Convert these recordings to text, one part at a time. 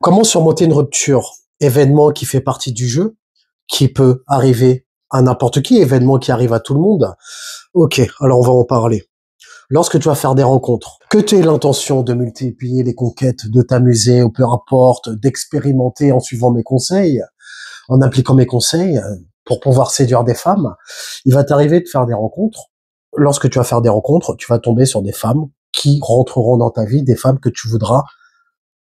Comment surmonter une rupture? Événement qui fait partie du jeu, qui peut arriver à n'importe qui, événement qui arrive à tout le monde. Ok, alors on va en parler. Lorsque tu vas faire des rencontres, que tu aies l'intention de multiplier les conquêtes, de t'amuser, ou peu importe, d'expérimenter en suivant mes conseils, en appliquant mes conseils pour pouvoir séduire des femmes, il va t'arriver de faire des rencontres. Lorsque tu vas faire des rencontres, tu vas tomber sur des femmes qui rentreront dans ta vie, des femmes que tu voudras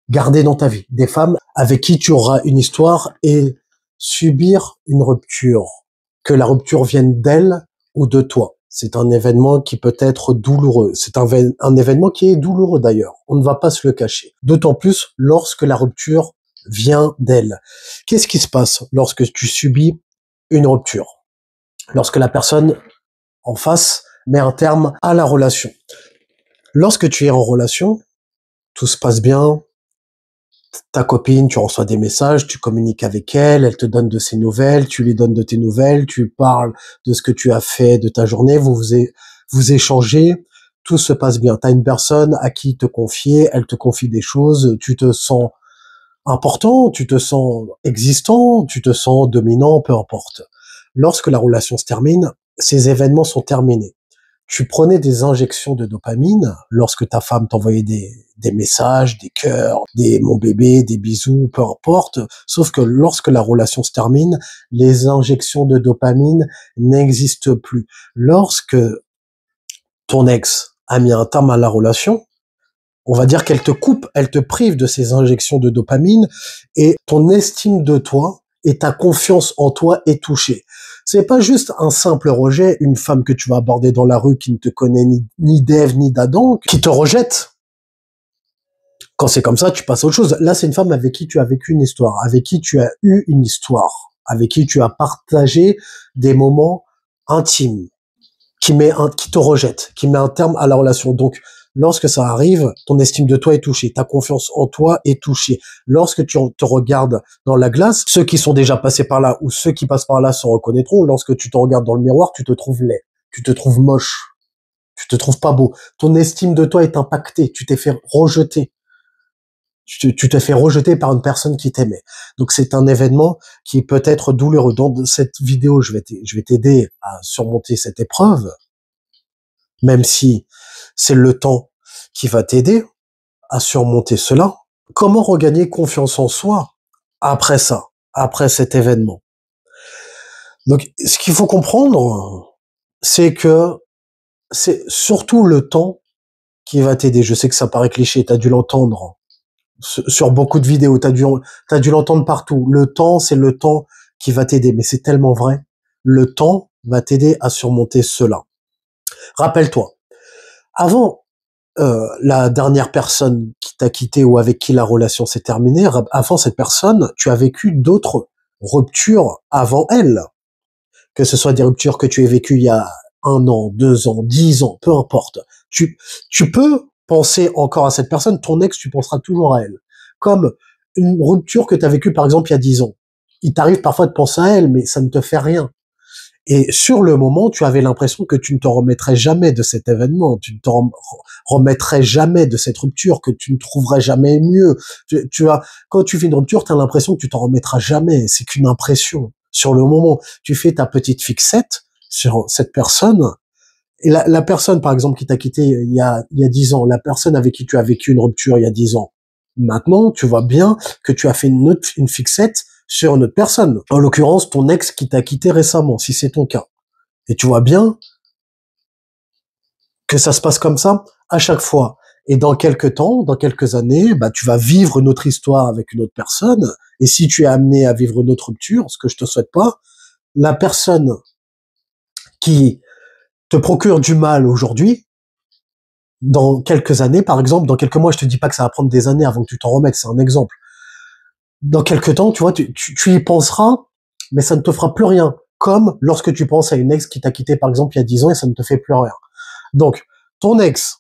garder dans ta vie, des femmes avec qui tu auras une histoire et subir une rupture, que la rupture vienne d'elle ou de toi. C'est un événement qui peut être douloureux. C'est un événement qui est douloureux d'ailleurs. On ne va pas se le cacher. D'autant plus lorsque la rupture vient d'elle. Qu'est-ce qui se passe lorsque tu subis une rupture? Lorsque la personne en face met un terme à la relation. Lorsque tu es en relation, tout se passe bien. Ta copine, tu reçois des messages, tu communiques avec elle, elle te donne de ses nouvelles, tu lui donnes de tes nouvelles, tu parles de ce que tu as fait de ta journée, vous échangez, tout se passe bien. Tu as une personne à qui te confier, elle te confie des choses, tu te sens important, tu te sens existant, tu te sens dominant, peu importe. Lorsque la relation se termine, ces événements sont terminés. Tu prenais des injections de dopamine lorsque ta femme t'envoyait des messages, des cœurs, des mon bébé, des bisous, peu importe. Sauf que lorsque la relation se termine, les injections de dopamine n'existent plus. Lorsque ton ex a mis un terme à la relation, on va dire qu'elle te coupe, elle te prive de ces injections de dopamine et ton estime de toi et ta confiance en toi est touchée. C'est pas juste un simple rejet, une femme que tu vas aborder dans la rue qui ne te connaît ni d'Ève ni d'Adam, qui te rejette. Quand c'est comme ça, tu passes à autre chose. Là, c'est une femme avec qui tu as vécu une histoire, avec qui tu as eu une histoire, avec qui tu as partagé des moments intimes, qui te rejette, qui met un terme à la relation. Donc, lorsque ça arrive, ton estime de toi est touchée, ta confiance en toi est touchée. Lorsque tu te regardes dans la glace, ceux qui sont déjà passés par là ou ceux qui passent par là se reconnaîtront. Lorsque tu te regardes dans le miroir, tu te trouves laid, tu te trouves moche, tu te trouves pas beau. Ton estime de toi est impactée, tu t'es fait rejeter. Tu t'es fait rejeter par une personne qui t'aimait. Donc c'est un événement qui peut être douloureux. Dans cette vidéo, je vais t'aider à surmonter cette épreuve, même si c'est le temps qui va t'aider à surmonter cela. Comment regagner confiance en soi après ça, après cet événement? Donc, ce qu'il faut comprendre, c'est que c'est surtout le temps qui va t'aider. Je sais que ça paraît cliché, t'as dû l'entendre sur beaucoup de vidéos, t'as dû l'entendre partout. Le temps, c'est le temps qui va t'aider, mais c'est tellement vrai. Le temps va t'aider à surmonter cela. Rappelle-toi, avant la dernière personne qui t'a quitté ou avec qui la relation s'est terminée, avant cette personne, tu as vécu d'autres ruptures avant elle. Que ce soit des ruptures que tu aies vécues il y a 1 an, 2 ans, 10 ans, peu importe. Tu peux penser encore à cette personne, ton ex, tu penseras toujours à elle. Comme une rupture que tu as vécue par exemple il y a 10 ans. Il t'arrive parfois de penser à elle, mais ça ne te fait rien. Et sur le moment, tu avais l'impression que tu ne te remettrais jamais de cet événement, tu ne te remettrais jamais de cette rupture, que tu ne trouverais jamais mieux. Quand tu fais une rupture, tu as l'impression que tu t'en remettras jamais. C'est qu'une impression. Sur le moment, tu fais ta petite fixette sur cette personne. Et la personne, par exemple, qui t'a quitté il y a 10 ans, la personne avec qui tu as vécu une rupture il y a 10 ans, maintenant, tu vois bien que tu as fait une fixette sur une autre personne. En l'occurrence, ton ex qui t'a quitté récemment, si c'est ton cas. Et tu vois bien que ça se passe comme ça à chaque fois. Et dans quelques temps, dans quelques années, bah, tu vas vivre une autre histoire avec une autre personne. Et si tu es amené à vivre une autre rupture, ce que je te souhaite pas, la personne qui te procure du mal aujourd'hui, dans quelques années, par exemple, dans quelques mois, je te dis pas que ça va prendre des années avant que tu t'en remettes, c'est un exemple. Dans quelques temps, tu vois, tu y penseras, mais ça ne te fera plus rien. Comme lorsque tu penses à une ex qui t'a quitté, par exemple, il y a 10 ans et ça ne te fait plus rien. Donc, ton ex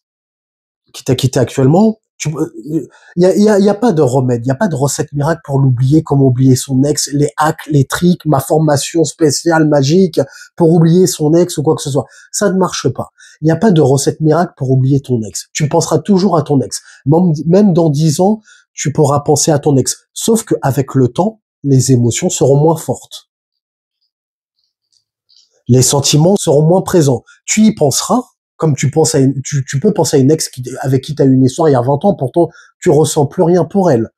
qui t'a quitté actuellement, il y a pas de remède, il y a pas de recette miracle pour l'oublier, comme oublier son ex, les hacks, les tricks, ma formation spéciale magique pour oublier son ex ou quoi que ce soit. Ça ne marche pas. Il n'y a pas de recette miracle pour oublier ton ex. Tu penseras toujours à ton ex. Même dans 10 ans, tu pourras penser à ton ex. Sauf qu'avec le temps, les émotions seront moins fortes. Les sentiments seront moins présents. Tu y penseras, comme tu penses à tu peux penser à une ex avec qui tu as eu une histoire il y a 20 ans, pourtant tu ressens plus rien pour elle.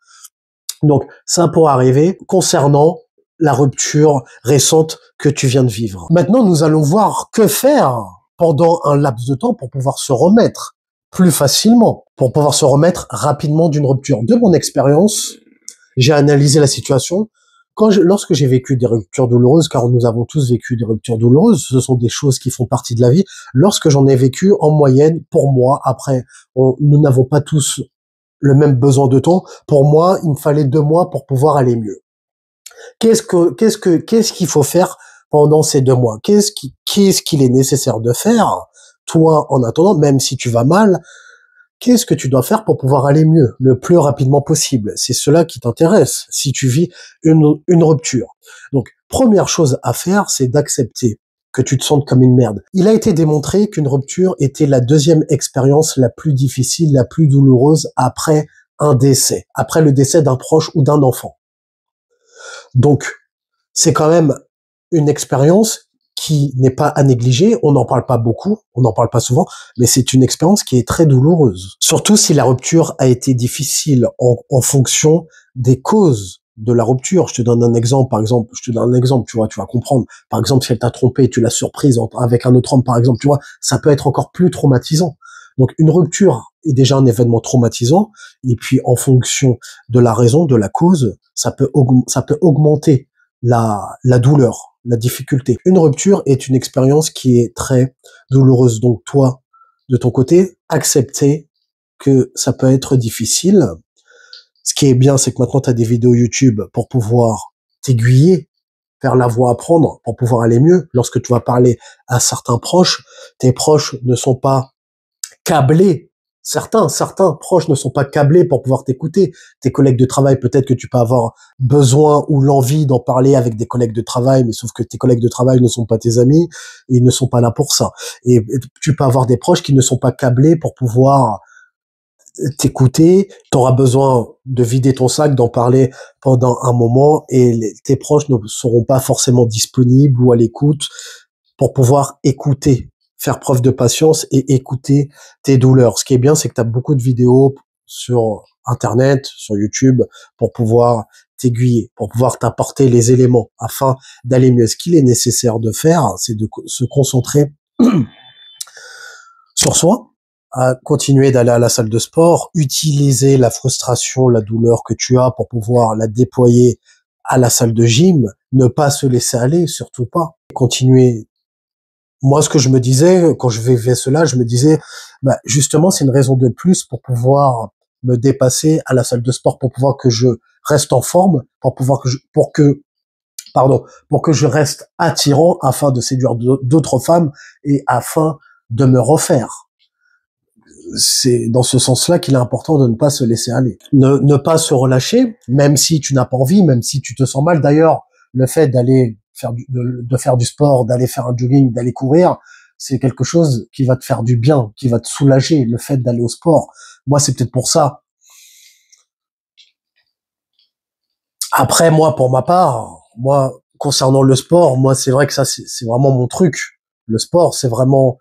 Donc, ça pourrait arriver concernant la rupture récente que tu viens de vivre. Maintenant, nous allons voir que faire pendant un laps de temps pour pouvoir se remettre plus facilement, pour pouvoir se remettre rapidement d'une rupture. De mon expérience, j'ai analysé la situation. Lorsque j'ai vécu des ruptures douloureuses, car nous avons tous vécu des ruptures douloureuses, ce sont des choses qui font partie de la vie. Lorsque j'en ai vécu, en moyenne, pour moi, après, nous n'avons pas tous le même besoin de temps. Pour moi, il me fallait 2 mois pour pouvoir aller mieux. Qu'est-ce qu'il faut faire pendant ces 2 mois? Qu'est-ce qu'il est nécessaire de faire? Toi, en attendant, même si tu vas mal, qu'est-ce que tu dois faire pour pouvoir aller mieux, le plus rapidement possible? C'est cela qui t'intéresse si tu vis une rupture. Donc, première chose à faire, c'est d'accepter que tu te sentes comme une merde. Il a été démontré qu'une rupture était la 2e expérience la plus difficile, la plus douloureuse après un décès, après le décès d'un proche ou d'un enfant. Donc, c'est quand même une expérience qui n'est pas à négliger. On n'en parle pas beaucoup, on n'en parle pas souvent, mais c'est une expérience qui est très douloureuse. Surtout si la rupture a été difficile en fonction des causes de la rupture. Je te donne un exemple, tu vois, tu vas comprendre. Par exemple, si elle t'a trompé, tu l'as surprise avec un autre homme, par exemple, tu vois, ça peut être encore plus traumatisant. Donc, une rupture est déjà un événement traumatisant, et puis en fonction de la raison, de la cause, ça peut augmenter la douleur, la difficulté. Une rupture est une expérience qui est très douloureuse. Donc toi, de ton côté, accepter que ça peut être difficile. Ce qui est bien, c'est que maintenant tu as des vidéos YouTube pour pouvoir t'aiguiller, faire la voie à prendre, pour pouvoir aller mieux. Lorsque tu vas parler à certains proches, tes proches ne sont pas câblés. Certains proches ne sont pas câblés pour pouvoir t'écouter. Tes collègues de travail, peut-être que tu peux avoir besoin ou l'envie d'en parler avec des collègues de travail, mais sauf que tes collègues de travail ne sont pas tes amis, et ils ne sont pas là pour ça. Et tu peux avoir des proches qui ne sont pas câblés pour pouvoir t'écouter. Tu auras besoin de vider ton sac, d'en parler pendant un moment, et tes proches ne seront pas forcément disponibles ou à l'écoute pour pouvoir écouter, faire preuve de patience et écouter tes douleurs. Ce qui est bien, c'est que tu as beaucoup de vidéos sur Internet, sur YouTube, pour pouvoir t'aiguiller, pour pouvoir t'apporter les éléments afin d'aller mieux. Ce qu'il est nécessaire de faire, c'est de se concentrer sur soi, à continuer d'aller à la salle de sport, utiliser la frustration, la douleur que tu as pour pouvoir la déployer à la salle de gym, ne pas se laisser aller, surtout pas. Continuer. Moi, ce que je me disais, quand je vivais cela, je me disais, justement, c'est une raison de plus pour pouvoir me dépasser à la salle de sport, pour pouvoir que je reste en forme, pour que je reste attirant afin de séduire d'autres femmes et afin de me refaire. C'est dans ce sens-là qu'il est important de ne pas se laisser aller. Ne pas se relâcher, même si tu n'as pas envie, même si tu te sens mal. D'ailleurs, le fait d'aller de faire du sport, d'aller faire un jogging, d'aller courir, c'est quelque chose qui va te faire du bien, qui va te soulager, le fait d'aller au sport. Moi, c'est peut-être pour ça. Après, moi, pour ma part, concernant le sport, moi, c'est vrai que ça, c'est vraiment mon truc. Le sport, c'est vraiment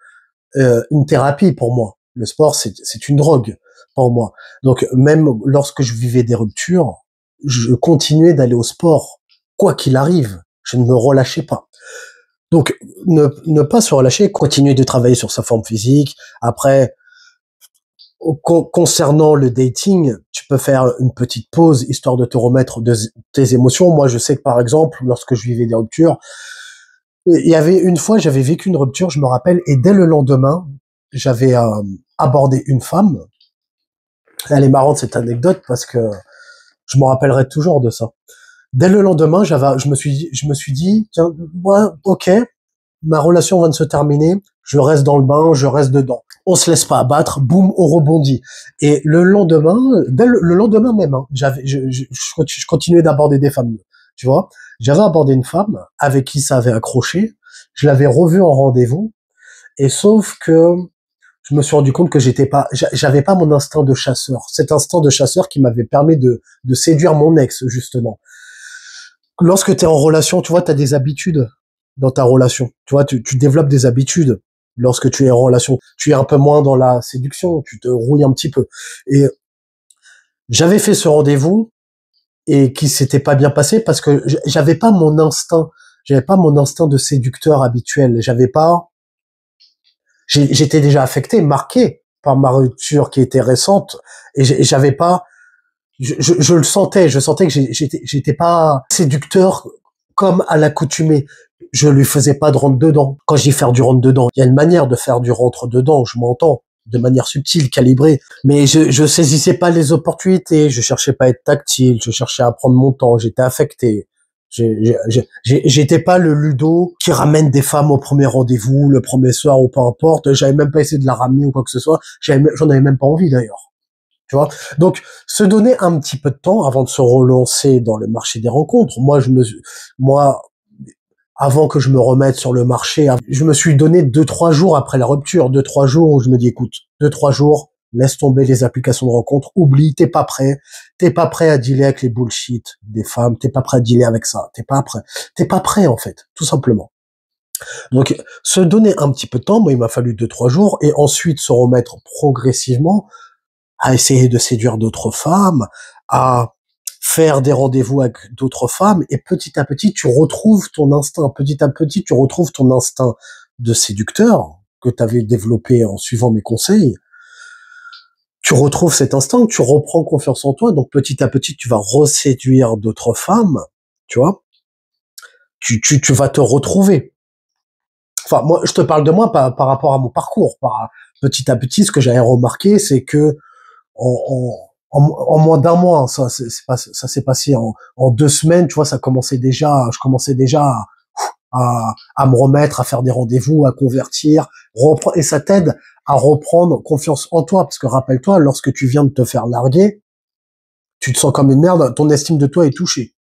une thérapie pour moi. Le sport, c'est une drogue pour moi. Donc, même lorsque je vivais des ruptures, je continuais d'aller au sport, quoi qu'il arrive. Je ne me relâchais pas. Donc, ne pas se relâcher, continuer de travailler sur sa forme physique. Après, concernant le dating, tu peux faire une petite pause, histoire de te remettre de tes émotions. Moi, je sais que, par exemple, lorsque je vivais des ruptures, il y avait une fois, j'avais vécu une rupture, je me rappelle, et dès le lendemain, j'avais abordé une femme. Elle est marrante, cette anecdote, parce que je me rappellerai toujours de ça. Dès le lendemain, je me suis dit, tiens, ok, ma relation vient de se terminer, je reste dans le bain, je reste dedans. On se laisse pas abattre, boum, on rebondit. Et le lendemain, dès le lendemain même, hein, je continuais d'aborder des femmes, tu vois. J'avais abordé une femme avec qui ça avait accroché, je l'avais revue en rendez-vous, et sauf que je me suis rendu compte que j'avais pas mon instinct de chasseur. Cet instinct de chasseur qui m'avait permis de séduire mon ex, justement. Lorsque tu es en relation, tu vois, tu as des habitudes dans ta relation. Tu vois, tu développes des habitudes lorsque tu es en relation. Tu es un peu moins dans la séduction, tu te rouilles un petit peu. Et j'avais fait ce rendez-vous et qui s'était pas bien passé parce que j'avais pas mon instinct de séducteur habituel. J'étais déjà affecté, marqué par ma rupture qui était récente et j'avais pas, je le sentais, je sentais que j'étais pas séducteur comme à l'accoutumée. Je lui faisais pas de rentre dedans. Quand je dis faire du rentre dedans, il y a une manière de faire du rentre dedans, je m'entends, de manière subtile, calibrée. Mais je saisissais pas les opportunités, je cherchais pas à être tactile, je cherchais à prendre mon temps, j'étais affecté. J'étais pas le Ludo qui ramène des femmes au premier rendez-vous, le premier soir ou peu importe. J'avais même pas essayé de la ramener ou quoi que ce soit. J'en avais même pas envie d'ailleurs. Tu vois. Donc, se donner un petit peu de temps avant de se relancer dans le marché des rencontres. Moi, avant que je me remette sur le marché, je me suis donné 2-3 jours après la rupture, 2-3 jours où je me dis, écoute, 2-3 jours, laisse tomber les applications de rencontres, oublie, t'es pas prêt à dealer avec les bullshit des femmes, t'es pas prêt à dealer avec ça, t'es pas prêt en fait, tout simplement. Donc, se donner un petit peu de temps, moi il m'a fallu 2-3 jours, et ensuite se remettre progressivement à essayer de séduire d'autres femmes, à faire des rendez-vous avec d'autres femmes, et petit à petit, tu retrouves ton instinct. Petit à petit, tu retrouves ton instinct de séducteur que tu avais développé en suivant mes conseils. Tu retrouves cet instinct, tu reprends confiance en toi, donc petit à petit, tu vas reséduire d'autres femmes, tu vois. Tu vas te retrouver. Enfin, moi, je te parle de moi par rapport à mon parcours. Petit à petit, ce que j'avais remarqué, c'est que en moins d'un mois, ça s'est passé en 2 semaines, tu vois, je commençais déjà à me remettre, à faire des rendez-vous, à convertir, et ça t'aide à reprendre confiance en toi, parce que rappelle-toi, lorsque tu viens de te faire larguer, tu te sens comme une merde, ton estime de toi est touchée.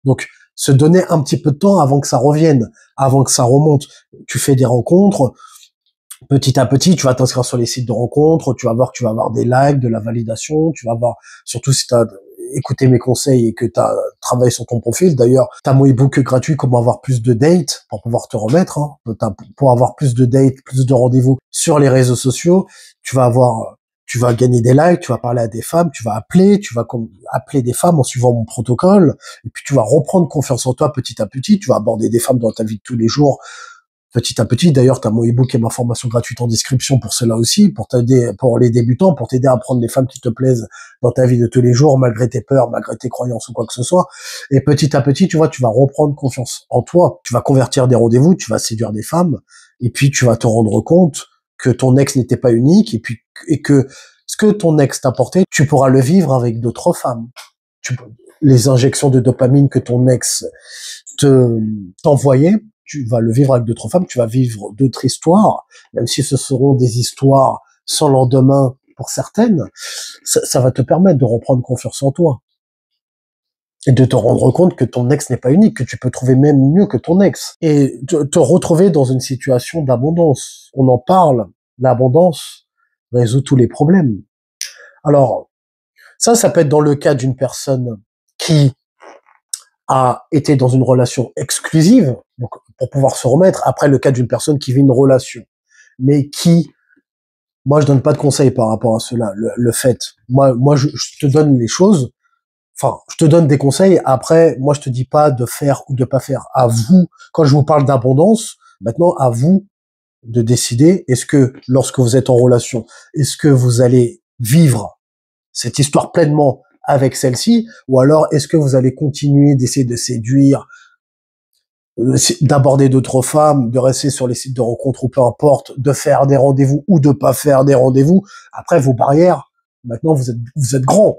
Donc, se donner un petit peu de temps avant que ça revienne, avant que ça remonte. Tu fais des rencontres, petit à petit, tu vas t'inscrire sur les sites de rencontres, tu vas voir que tu vas avoir des likes, de la validation, tu vas voir, surtout si tu as écouté mes conseils et que tu as travaillé sur ton profil. D'ailleurs, tu as mon ebook gratuit comment avoir plus de dates pour pouvoir te remettre, hein, pour avoir plus de dates, plus de rendez-vous sur les réseaux sociaux. Tu vas gagner des likes, tu vas parler à des femmes, tu vas appeler des femmes en suivant mon protocole, et puis tu vas reprendre confiance en toi petit à petit, tu vas aborder des femmes dans ta vie de tous les jours, petit à petit. D'ailleurs, tu as mon ebook et ma formation gratuite en description pour cela aussi, pour t'aider, pour les débutants, pour t'aider à prendre des femmes qui te plaisent dans ta vie de tous les jours, malgré tes peurs, malgré tes croyances ou quoi que ce soit. Et petit à petit, tu vois, tu vas reprendre confiance en toi. Tu vas convertir des rendez-vous, tu vas séduire des femmes, et puis tu vas te rendre compte que ton ex n'était pas unique, et que ce que ton ex t'apportait, tu pourras le vivre avec d'autres femmes. Les injections de dopamine que ton ex t'envoyait, tu vas le vivre avec d'autres femmes, tu vas vivre d'autres histoires, même si ce seront des histoires sans lendemain pour certaines, ça va te permettre de reprendre confiance en toi. Et de te rendre compte que ton ex n'est pas unique, que tu peux trouver même mieux que ton ex. Et te retrouver dans une situation d'abondance. On en parle, l'abondance résout tous les problèmes. Alors, ça peut être dans le cas d'une personne qui a été dans une relation exclusive, donc pour pouvoir se remettre. Après, le cas d'une personne qui vit une relation, mais qui, moi, je donne pas de conseils par rapport à cela. Le fait, moi, je te donne les choses. Enfin, je te donne des conseils. Après, moi, je te dis pas de faire ou de pas faire. À vous, quand je vous parle d'abondance, maintenant, à vous de décider. Est-ce que, lorsque vous êtes en relation, est-ce que vous allez vivre cette histoire pleinement avec celle-ci, ou alors est-ce que vous allez continuer d'essayer de séduire, d'aborder d'autres femmes, de rester sur les sites de rencontres ou peu importe, de faire des rendez-vous ou de pas faire des rendez-vous. Après, vos barrières, maintenant vous êtes grands.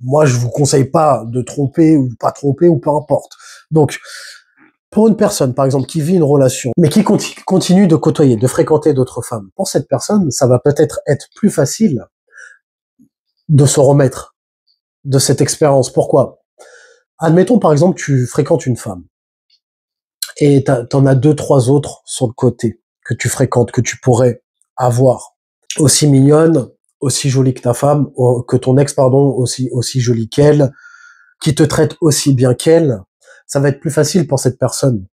Moi, je vous conseille pas de tromper ou pas tromper ou peu importe. Donc, pour une personne, par exemple, qui vit une relation, mais qui continue de côtoyer, de fréquenter d'autres femmes, pour cette personne, ça va peut-être être plus facile de se remettre de cette expérience. Pourquoi? Admettons, par exemple, tu fréquentes une femme et t'en as 2-3 autres sur le côté que tu fréquentes, que tu pourrais avoir. aussi mignonne, aussi jolie que ta femme, que ton ex, pardon, aussi jolie qu'elle, qui te traite aussi bien qu'elle, ça va être plus facile pour cette personne.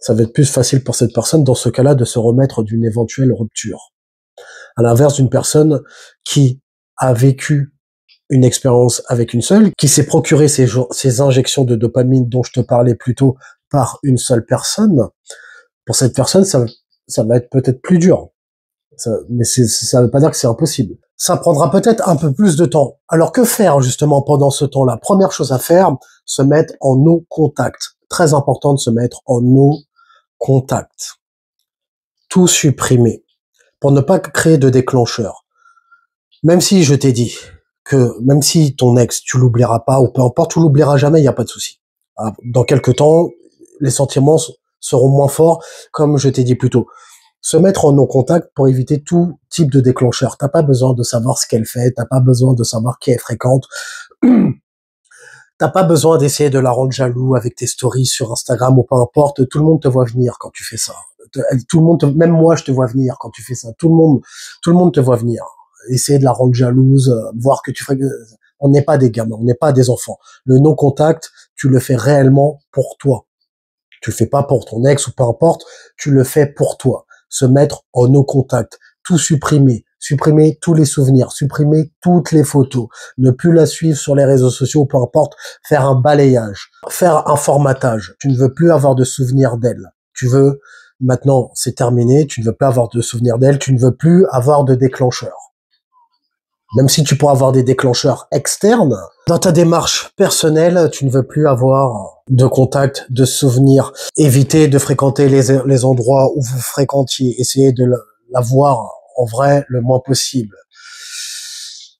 Ça va être plus facile pour cette personne, dans ce cas-là, de se remettre d'une éventuelle rupture. À l'inverse d'une personne qui a vécu une expérience avec une seule, qui s'est procuré ces injections de dopamine dont je te parlais plus tôt par une seule personne, pour cette personne, ça va être peut-être plus dur. Mais ça veut pas dire que c'est impossible. Ça prendra peut-être un peu plus de temps. Alors que faire justement pendant ce temps-là? Première chose à faire, se mettre en no contact. Très important de se mettre en no contact. Tout supprimer pour ne pas créer de déclencheur. Même si je t'ai dit que même si ton ex, tu l'oublieras pas ou peu importe, tu l'oublieras jamais, il n'y a pas de souci. Dans quelques temps, les sentiments seront moins forts, comme je t'ai dit plus tôt. Se mettre en non-contact pour éviter tout type de déclencheur. T'as pas besoin de savoir ce qu'elle fait, t'as pas besoin de savoir qui elle fréquente. T'as pas besoin d'essayer de la rendre jaloux avec tes stories sur Instagram ou peu importe. Tout le monde te voit venir quand tu fais ça. Tout le monde, même moi, je te vois venir quand tu fais ça. Tout le monde te voit venir. Essayer de la rendre jalouse, voir que tu ferais. On n'est pas des gamins, on n'est pas des enfants. Le non-contact, tu le fais réellement pour toi. Tu le fais pas pour ton ex ou peu importe. Tu le fais pour toi. Se mettre en no-contact, tout supprimer, supprimer tous les souvenirs, supprimer toutes les photos, ne plus la suivre sur les réseaux sociaux, peu importe, faire un balayage, faire un formatage. Tu ne veux plus avoir de souvenirs d'elle. Tu veux, maintenant, c'est terminé, tu ne veux plus avoir de souvenirs d'elle, tu ne veux plus avoir de déclencheur. Même si tu pourras avoir des déclencheurs externes, dans ta démarche personnelle, tu ne veux plus avoir de contact, de souvenirs. Éviter de fréquenter les endroits où vous fréquentiez. Essayez de la voir en vrai le moins possible.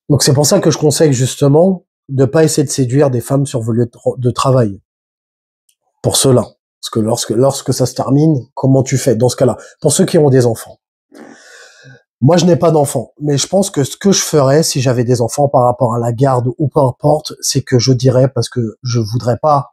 Donc c'est pour ça que je conseille justement de pas essayer de séduire des femmes sur vos lieux de travail. Pour cela. Parce que lorsque ça se termine, comment tu fais dans ce cas-là? Pour ceux qui ont des enfants. Moi, je n'ai pas d'enfants, mais je pense que ce que je ferais si j'avais des enfants par rapport à la garde ou peu importe, c'est que je dirais, parce que je voudrais pas,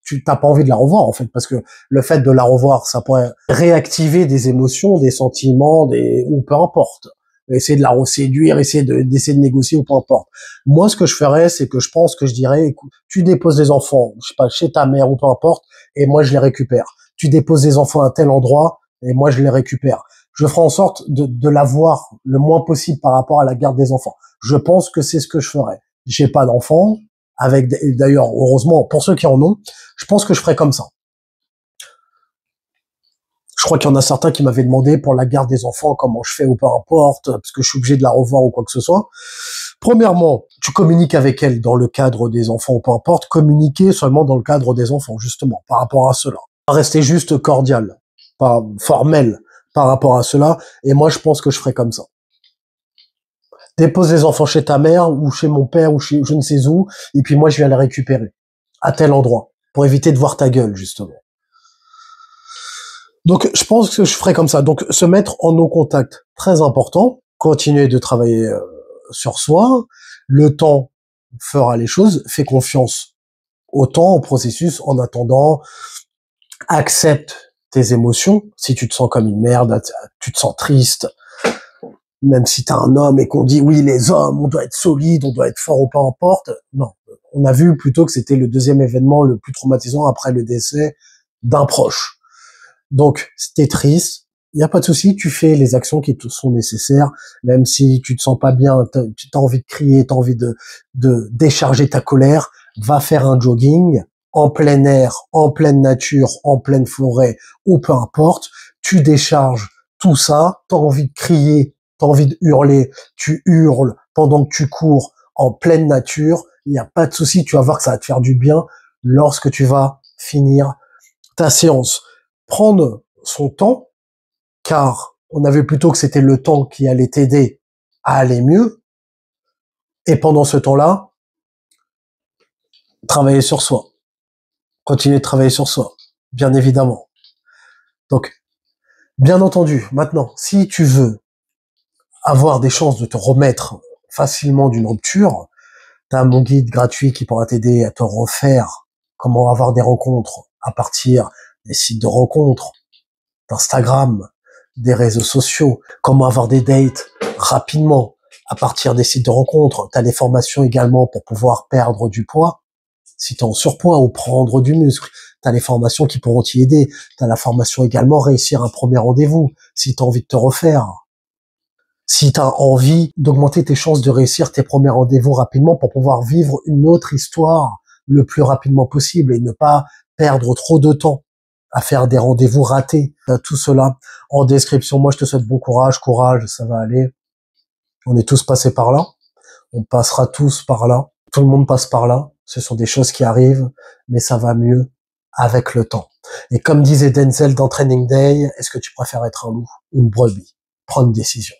tu t'as pas envie de la revoir en fait, parce que le fait de la revoir, ça pourrait réactiver des émotions, des sentiments, ou peu importe. Essayer de la reséduire, d'essayer de négocier ou peu importe. Moi, ce que je ferais, c'est que je pense que je dirais, écoute, tu déposes des enfants, je sais pas, chez ta mère ou peu importe, et moi je les récupère. Tu déposes des enfants à un tel endroit, et moi je les récupère. Je ferai en sorte de l'avoir le moins possible par rapport à la garde des enfants. Je pense que c'est ce que je ferais. J'ai pas d'enfants, d'ailleurs, heureusement, pour ceux qui en ont, je pense que je ferais comme ça. Je crois qu'il y en a certains qui m'avaient demandé pour la garde des enfants comment je fais ou peu importe, parce que je suis obligé de la revoir ou quoi que ce soit. Premièrement, tu communiques avec elle dans le cadre des enfants ou peu importe, communiquer seulement dans le cadre des enfants, justement, par rapport à cela. Rester juste cordial, pas formel par rapport à cela, et moi je pense que je ferais comme ça. Dépose les enfants chez ta mère, ou chez mon père, ou chez je ne sais où, et puis moi je viens les récupérer, à tel endroit, pour éviter de voir ta gueule, justement. Donc je pense que je ferais comme ça. Donc se mettre en non-contact, très important, continuer de travailler sur soi, le temps fera les choses, fais confiance au temps, au processus, en attendant, accepte tes émotions. Si tu te sens comme une merde, tu te sens triste, même si t'es un homme et qu'on dit oui, les hommes, on doit être solide, on doit être fort ou peu importe. Non. On a vu plutôt que c'était le deuxième événement le plus traumatisant après le décès d'un proche. Donc, si t'es triste, il n'y a pas de souci, tu fais les actions qui te sont nécessaires, même si tu te sens pas bien, tu as envie de crier, tu as envie de décharger ta colère, va faire un jogging en plein air, en pleine nature, en pleine forêt, ou peu importe, tu décharges tout ça, tu as envie de crier, tu as envie de hurler, tu hurles pendant que tu cours en pleine nature, il n'y a pas de souci, tu vas voir que ça va te faire du bien lorsque tu vas finir ta séance. Prendre son temps, car on a vu plutôt que c'était le temps qui allait t'aider à aller mieux, et pendant ce temps-là, travailler sur soi. Continuer de travailler sur soi, bien évidemment. Donc, bien entendu, maintenant, si tu veux avoir des chances de te remettre facilement d'une rupture, tu as mon guide gratuit qui pourra t'aider à te refaire comment avoir des rencontres à partir des sites de rencontres, d'Instagram, des réseaux sociaux, comment avoir des dates rapidement à partir des sites de rencontres. Tu as les formations également pour pouvoir perdre du poids, si tu es en surpoids, ou prendre du muscle. Tu as les formations qui pourront t'y aider. Tu as la formation également réussir un premier rendez-vous, si tu as envie de te refaire. Si tu as envie d'augmenter tes chances de réussir tes premiers rendez-vous rapidement pour pouvoir vivre une autre histoire le plus rapidement possible et ne pas perdre trop de temps à faire des rendez-vous ratés. Tout cela en description. Moi, je te souhaite bon courage, ça va aller. On est tous passés par là. On passera tous par là. Tout le monde passe par là. Ce sont des choses qui arrivent, mais ça va mieux avec le temps. Et comme disait Denzel dans Training Day, est-ce que tu préfères être un loup ou une brebis? Prends une décision.